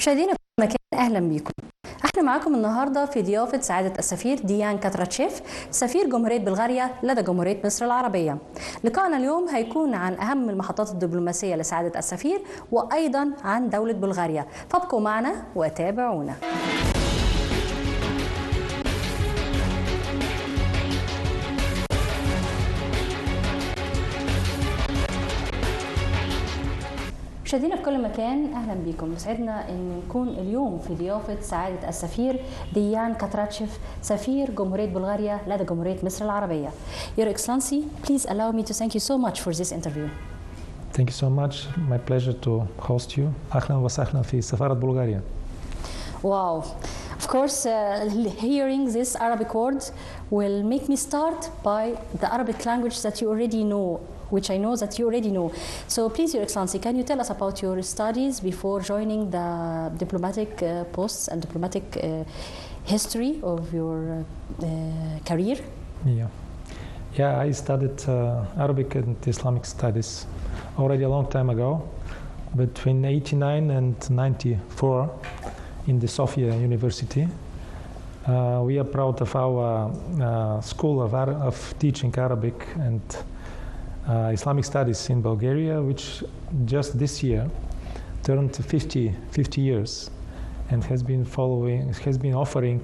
مشاهدينا في كل مكان اهلا بيكم. احنا معاكم النهارده في ضيافه سعاده السفير ديان كاتراتشيف سفير جمهوريه بلغاريا لدى جمهوريه مصر العربيه. لقاءنا اليوم هيكون عن اهم المحطات الدبلوماسيه لسعاده السفير وايضا عن دوله بلغاريا، فابقوا معنا وتابعونا. مشاهدينا في كل مكان اهلا بكم. يسعدنا ان نكون اليوم في ضيافه سعاده السفير ديان كاتراتشيف سفير جمهوريه بلغاريا لدى جمهوريه مصر العربيه. Your Excellency, please allow me to thank you so much for this interview. Thank you so much. My pleasure to host you. أهلا وسهلا في سفارة بلغاريا. Wow. Of course, hearing this Arabic words will make me start by the Arabic language that you already know, which I know that you already know. So please, Your Excellency, can you tell us about your studies before joining the diplomatic posts and diplomatic history of your career? Yeah, I studied Arabic and Islamic studies already a long time ago, between 89 and 94 in the Sofia University. We are proud of our school of teaching Arabic and Islamic studies in Bulgaria, which just this year turned 50 years and has been offering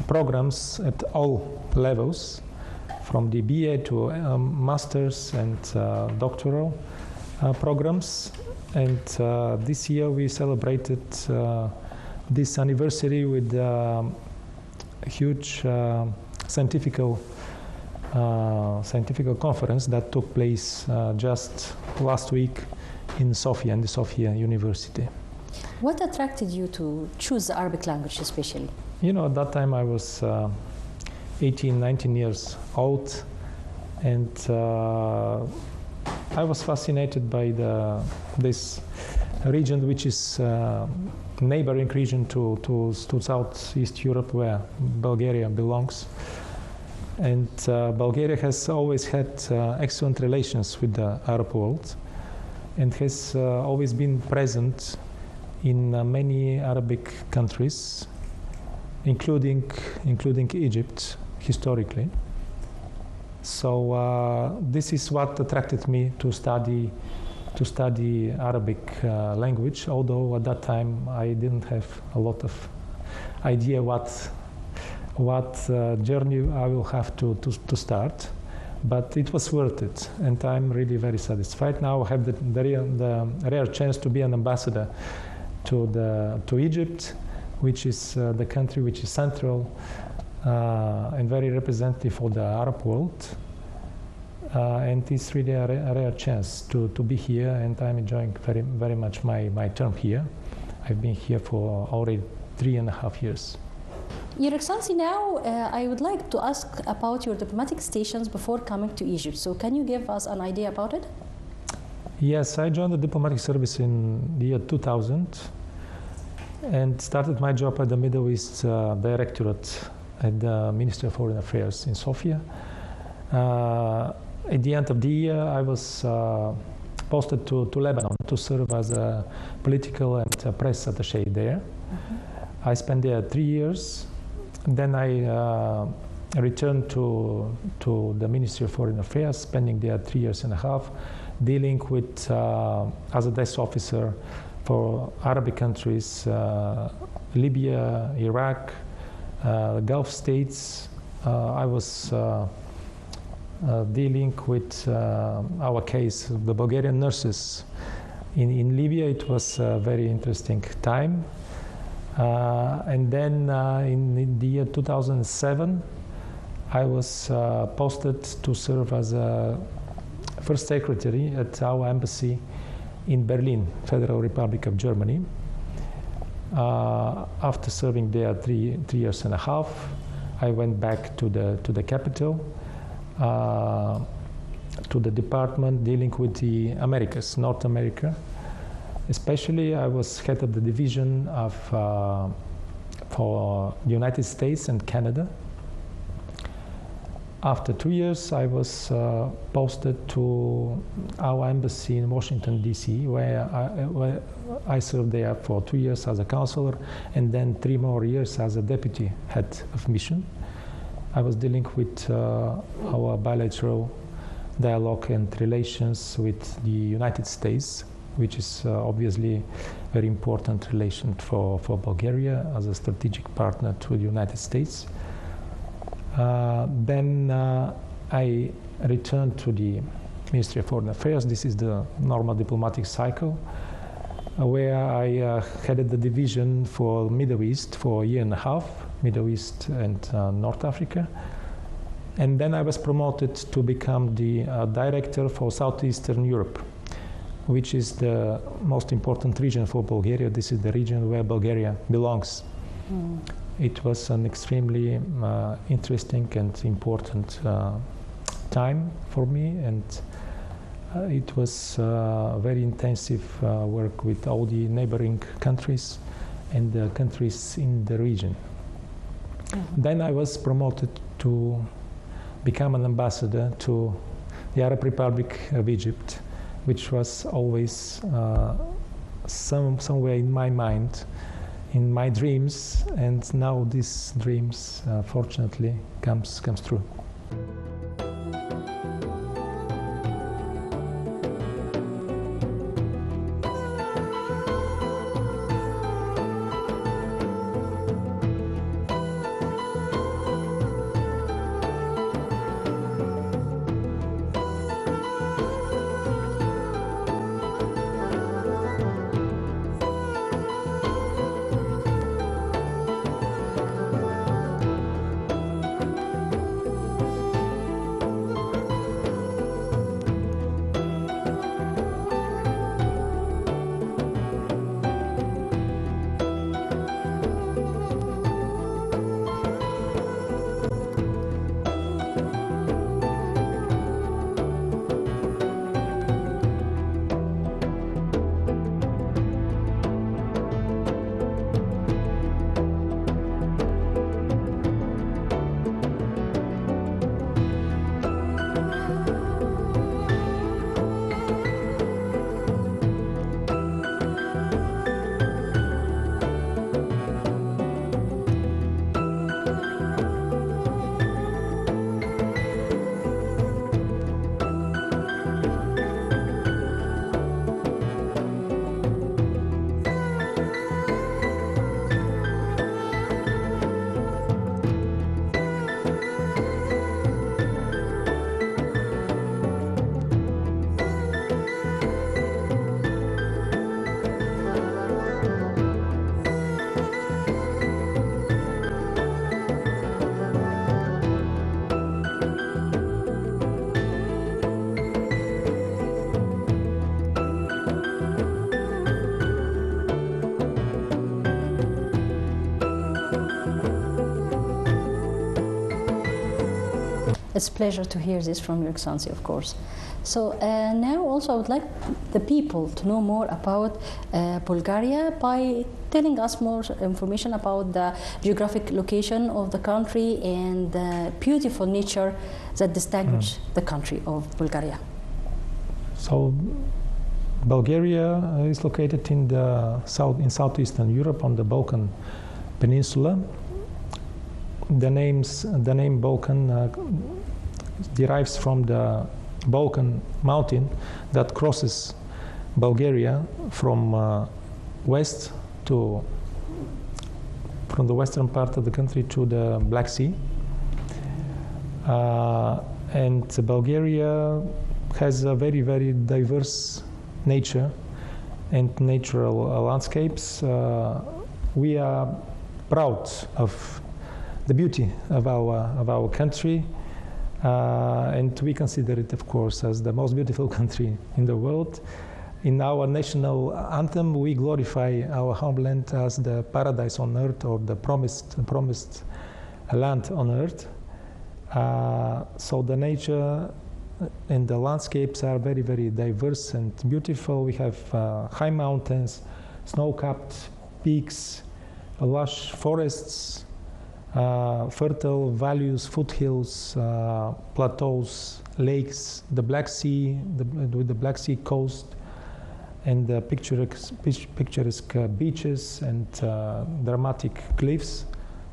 programs at all levels, from the BA to masters and doctoral programs. And this year we celebrated this anniversary with a huge scientific conference that took place just last week in Sofia, in the Sofia University. What attracted you to choose the Arabic language especially? You know, at that time I was 18, 19 years old, and I was fascinated by this region, which is neighboring region to Southeast Europe, where Bulgaria belongs. And Bulgaria has always had excellent relations with the Arab world and has always been present in many Arabic countries, including Egypt historically. So this is what attracted me to study Arabic language, although at that time I didn't have a lot of idea what journey I will have to start, but it was worth it, and I'm really very satisfied. Now I have the rare chance to be an ambassador to Egypt, which is the country which is central and very representative of the Arab world, and it's really a rare chance to be here, and I'm enjoying very much my term here. I've been here for already 3.5 years. Your Excellency, now I would like to ask about your diplomatic stations before coming to Egypt. So can you give us an idea about it? Yes, I joined the diplomatic service in the year 2000 and started my job at the Middle East Directorate at the Ministry of Foreign Affairs in Sofia. At the end of the year, I was posted to Lebanon to serve as a political and press attaché there. Mm-hmm. I spent there 3 years. Then I returned to the Ministry of Foreign Affairs, spending there 3.5 years, dealing with, as a desk officer for Arabic countries, Libya, Iraq, the Gulf states. I was dealing with our case, the Bulgarian nurses in Libya. It was a very interesting time. And then in the year 2007, I was posted to serve as a first secretary at our embassy in Berlin, Federal Republic of Germany. After serving there 3.5 years, I went back to the capital, to the department dealing with the Americas, North America. Especially, I was head of the division for the United States and Canada. after 2 years, I was posted to our embassy in Washington, D.C., where I served there for 2 years as a counselor, and then 3 more years as a deputy head of mission. I was dealing with our bilateral dialogue and relations with the United States, which is obviously very important relation for Bulgaria as a strategic partner to the United States. Then I returned to the Ministry of Foreign Affairs. This is the normal diplomatic cycle, where I headed the division for Middle East for a year and a half, Middle East and North Africa. And then I was promoted to become the director for Southeastern Europe, which is the most important region for Bulgaria. This is the region where Bulgaria belongs. It was an extremely interesting and important time for me, and it was very intensive work with all the neighboring countries and the countries in the region. Then I was promoted to become an ambassador to the Arab Republic of Egypt, which was always somewhere in my mind, in my dreams, and now these dreams fortunately comes true. It's a pleasure to hear this from Your Excellency, of course. So now also I would like the people to know more about Bulgaria by telling us more information about the geographic location of the country and the beautiful nature that distinguish the country of Bulgaria. So Bulgaria is located in the southeastern Europe on the Balkan Peninsula. The name Balkan derives from the Balkan mountain that crosses Bulgaria from the western part of the country to the Black Sea. And Bulgaria has a very, very diverse nature and natural landscapes. We are proud of the beauty of our country, and we consider it, of course, as the most beautiful country in the world. In our national anthem, we glorify our homeland as the paradise on earth, or the promised land on earth. So the nature and the landscapes are very, very diverse and beautiful. We have high mountains, snow-capped peaks, lush forests, fertile valleys, foothills, plateaus, lakes, the Black Sea, with the Black Sea coast, and the picturesque beaches and dramatic cliffs.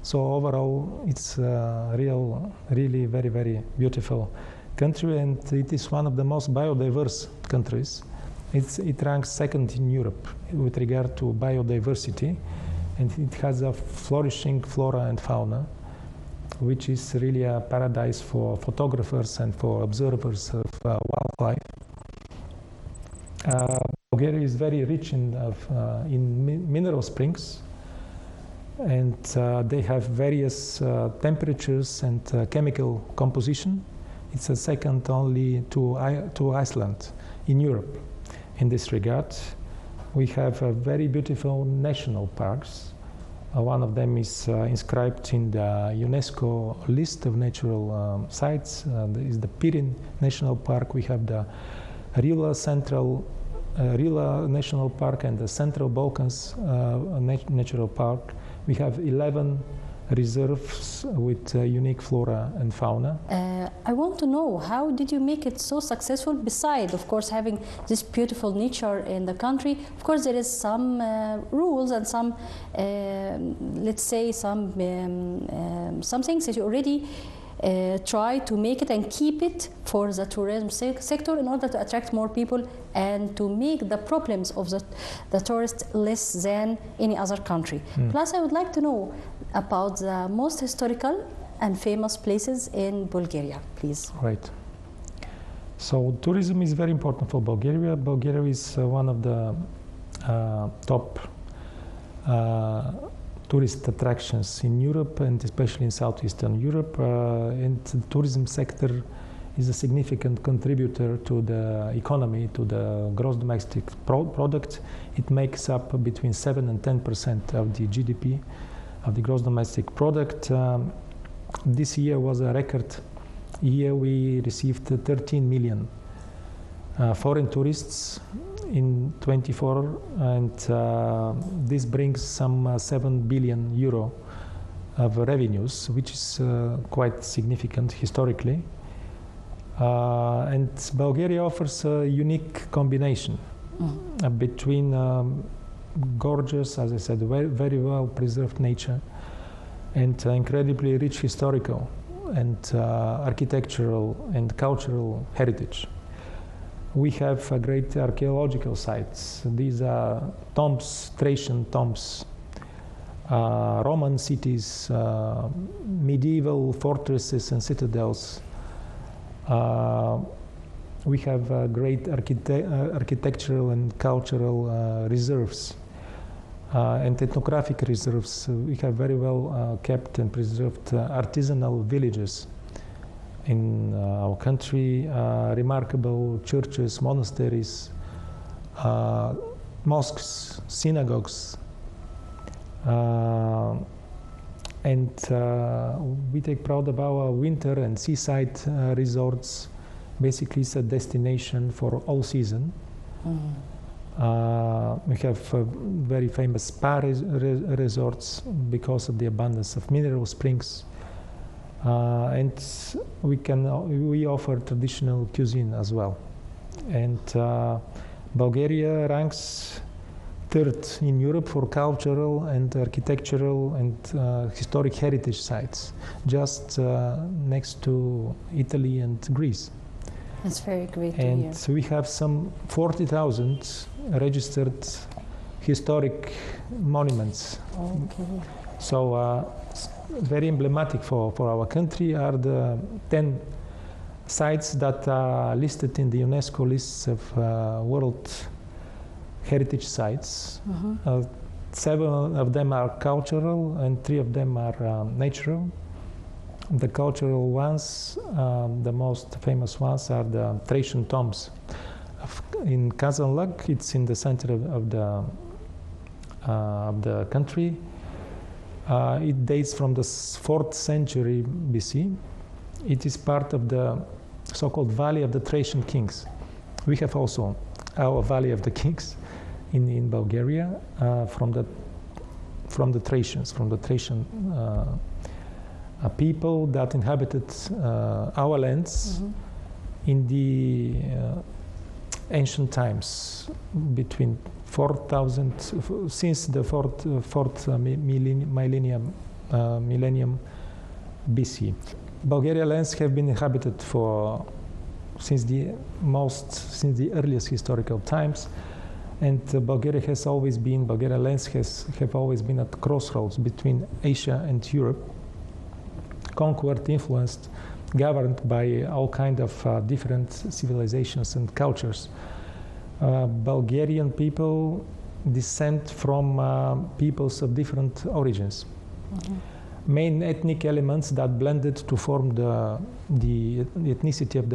So overall, it's really very, very beautiful country, and it is one of the most biodiverse countries. It ranks second in Europe with regard to biodiversity, and it has a flourishing flora and fauna, which is really a paradise for photographers and for observers of wildlife. Bulgaria is very rich in mineral springs, and they have various temperatures and chemical composition. It's a second only to Iceland in Europe in this regard. We have very beautiful national parks. One of them is inscribed in the UNESCO list of natural sites. Is the Pirin National Park. We have the Rila National Park and the Central Balkans Natural Park. We have 11 reserves with unique flora and fauna. I want to know, how did you make it so successful, beside, of course, having this beautiful nature in the country? Of course, there is some rules and some, let's say, some things that you already try to make it and keep it for the tourism sector in order to attract more people and to make the problems of the tourists less than any other country. Plus, I would like to know about the most historical and famous places in Bulgaria, please. Right. So tourism is very important for Bulgaria. Bulgaria is one of the top tourist attractions in Europe, and especially in Southeastern Europe. And the tourism sector is a significant contributor to the economy, to the gross domestic product. It makes up between 7 and 10% of the GDP, of the gross domestic product. This year was a record year. We received 13 million foreign tourists in 24, and this brings some 7 billion euro of revenues, which is quite significant historically. And Bulgaria offers a unique combination between gorgeous, as I said, very well preserved nature and incredibly rich historical and architectural and cultural heritage. We have great archaeological sites. These are tombs, Thracian tombs, Roman cities, medieval fortresses and citadels. We have great architectural and cultural reserves and ethnographic reserves. We have very well kept and preserved artisanal villages in our country, remarkable churches, monasteries, mosques, synagogues, and we take proud of our winter and seaside resorts. Basically, it's a destination for all season. We have very famous spa resorts because of the abundance of mineral springs. And we offer traditional cuisine as well. And Bulgaria ranks third in Europe for cultural and architectural and historic heritage sites, just next to Italy and Greece. That's very great to and hear. So we have some 40,000 registered historic monuments. Okay. So very emblematic for our country are the 10 sites that are listed in the UNESCO lists of World Heritage Sites. 7 of them are cultural and 3 of them are natural. The cultural ones, the most famous ones, are the Thracian tombs. In Kazanlak, it's in the center of the country. It dates from the 4th century BC. It is part of the so-called Valley of the Thracian Kings. We have also our Valley of the Kings in Bulgaria from the Thracians, from the Thracian a people that inhabited our lands in the ancient times, between 4,000, since the fourth millennium BC. Bulgarian lands have been inhabited since the earliest historical times, and Bulgaria Bulgarian lands have always been at crossroads between Asia and Europe, conquered, influenced, governed by all kinds of different civilizations and cultures. Bulgarian people descend from peoples of different origins. Main ethnic elements that blended to form the ethnicity of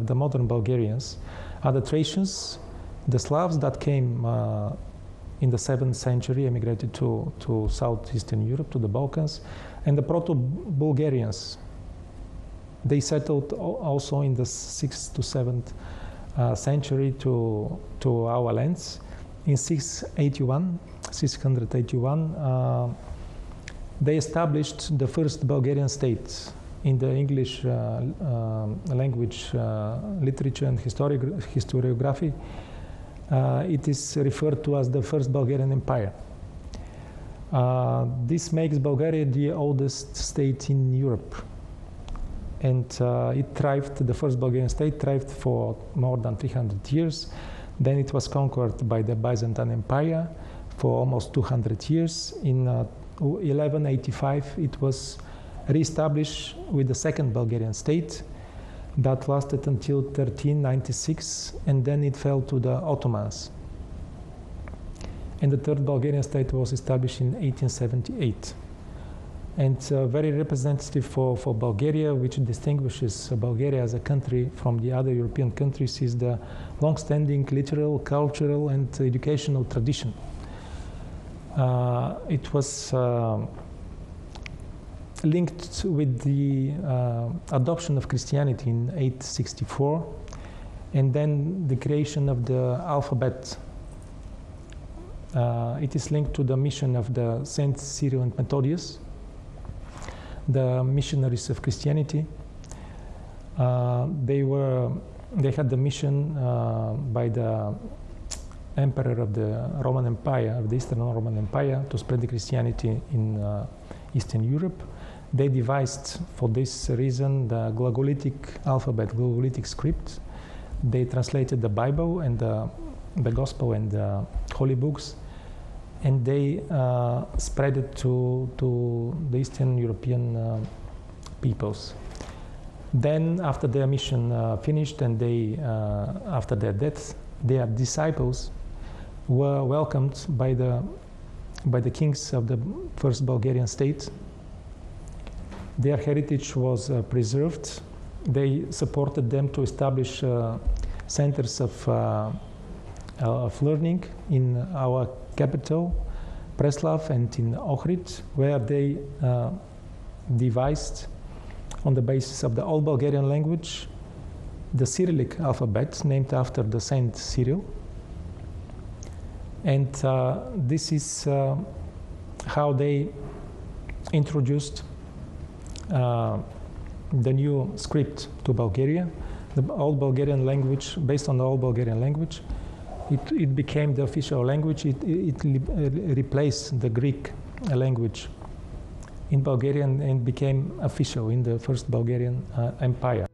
the modern Bulgarians are the Thracians, the Slavs that came in the 7th century, emigrated to southeastern Europe, to the Balkans, and the Proto-Bulgarians. They settled also in the 6th to 7th century to our lands. In 681, they established the first Bulgarian state. In the English language, literature and historiography, it is referred to as the first Bulgarian Empire. This makes Bulgaria the oldest state in Europe. And it thrived, the first Bulgarian state thrived for more than 300 years. Then it was conquered by the Byzantine Empire for almost 200 years. In 1185, it was re-established with the second Bulgarian state that lasted until 1396, and then it fell to the Ottomans. And the third Bulgarian state was established in 1878. And very representative for Bulgaria, which distinguishes Bulgaria as a country from the other European countries, is the long-standing literal, cultural, and educational tradition. It was linked with the adoption of Christianity in 864, and then the creation of the alphabet. It is linked to the mission of the Saints Cyril and Methodius, the missionaries of Christianity. They had the mission by the emperor of the Roman Empire, of the Eastern Roman Empire, to spread the Christianity in Eastern Europe. They devised, for this reason, the glagolitic alphabet, glagolitic script. They translated the Bible and the Gospel and the Holy Books, and they spread it to the Eastern European peoples. Then, after their mission finished, and after their death, their disciples were welcomed by the kings of the first Bulgarian state. Their heritage was preserved. They supported them to establish centers of learning in our capital, Preslav, and in Ohrid, where they devised, on the basis of the Old Bulgarian language, the Cyrillic alphabet, named after the Saint Cyril. And this is how they introduced the new script to Bulgaria, the Old Bulgarian language. Based on the Old Bulgarian language, it became the official language. It replaced the Greek language in Bulgarian and became official in the First Bulgarian Empire.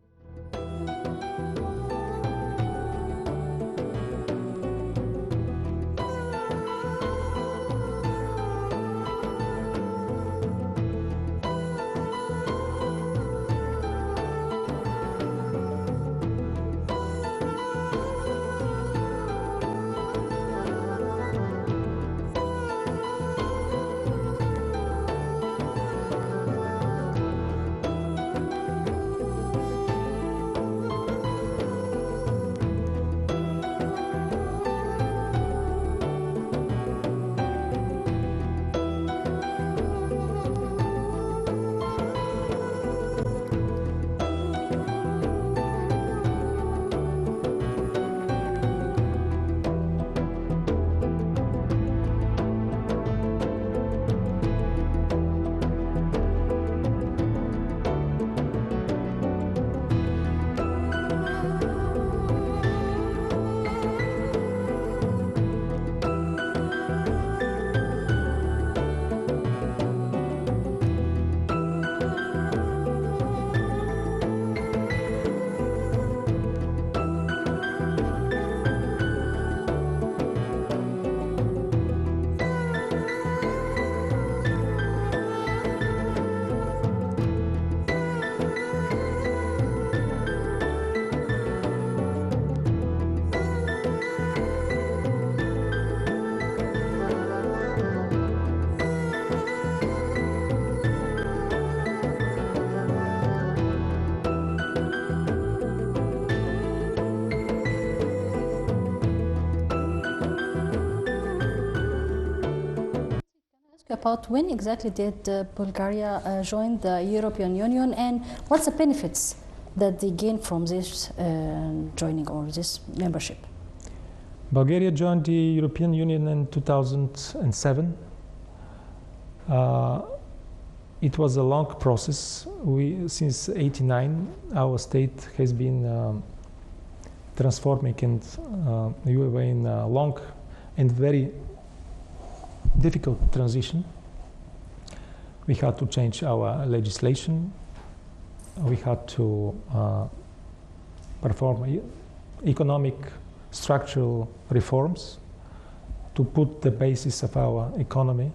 about when exactly did Bulgaria join the European Union, and what's the benefits that they gain from this joining or this membership? Bulgaria joined the European Union in 2007. It was a long process. Since '89, our state has been transforming, and we were in a long and very difficult transition. We had to change our legislation. We had to perform economic structural reforms to put the basis of our economy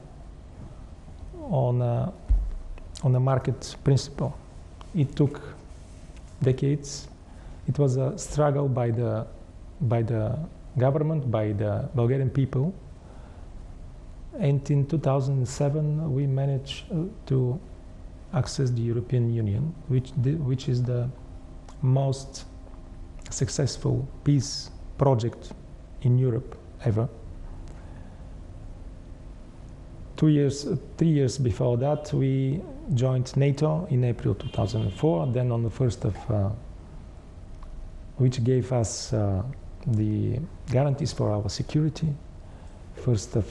on a market principle. It took decades. It was a struggle by the government, by the Bulgarian people. And in 2007, we managed to access the European Union, which is the most successful peace project in Europe ever. 3 years before that, we joined NATO in April 2004. Then on the 1st of, which gave us the guarantees for our security. 1st of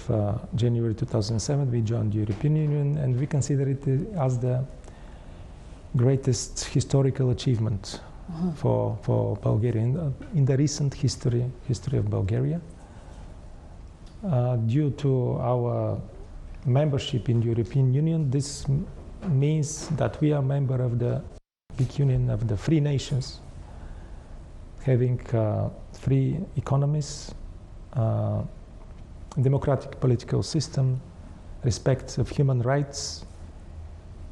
January 2007, we joined the European Union, and we consider it as the greatest historical achievement for Bulgaria in the recent history of Bulgaria. Due to our membership in the European Union, this means that we are a member of the big union of the free nations, having free economies, democratic political system, respect of human rights,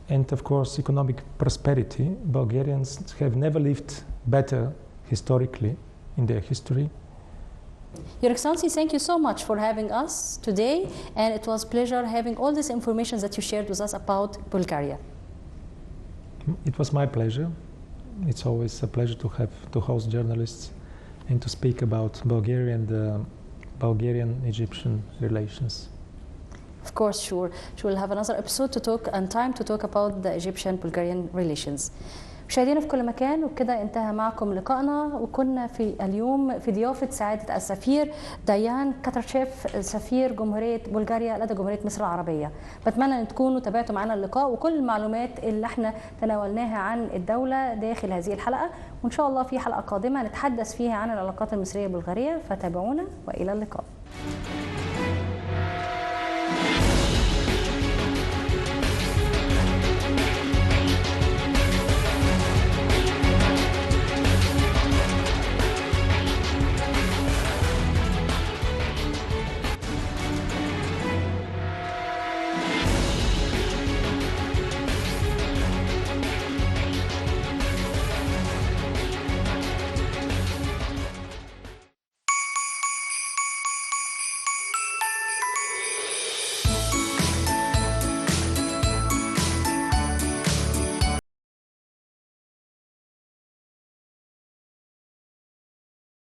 and of course economic prosperity. Bulgarians have never lived better historically in their history. Your Excellency, thank you so much for having us today, and it was a pleasure having all this information that you shared with us about Bulgaria. It was my pleasure. It's always a pleasure to host journalists and to speak about Bulgaria and Bulgarian-Egyptian relations. Of course, sure. We'll have another episode to talk and time to talk about the Egyptian-Bulgarian relations. مشاهدينا في كل مكان، وبكده انتهى معكم لقائنا، وكنا في اليوم في ضيافة سعادة السفير ديان كاترشيف، سفير جمهورية بلغاريا لدى جمهورية مصر العربية. بتمنى ان تكونوا تابعتوا معنا اللقاء وكل المعلومات اللي احنا تناولناها عن الدولة داخل هذه الحلقة، وان شاء الله في حلقة قادمة نتحدث فيها عن العلاقات المصرية البلغارية، فتابعونا والى اللقاء.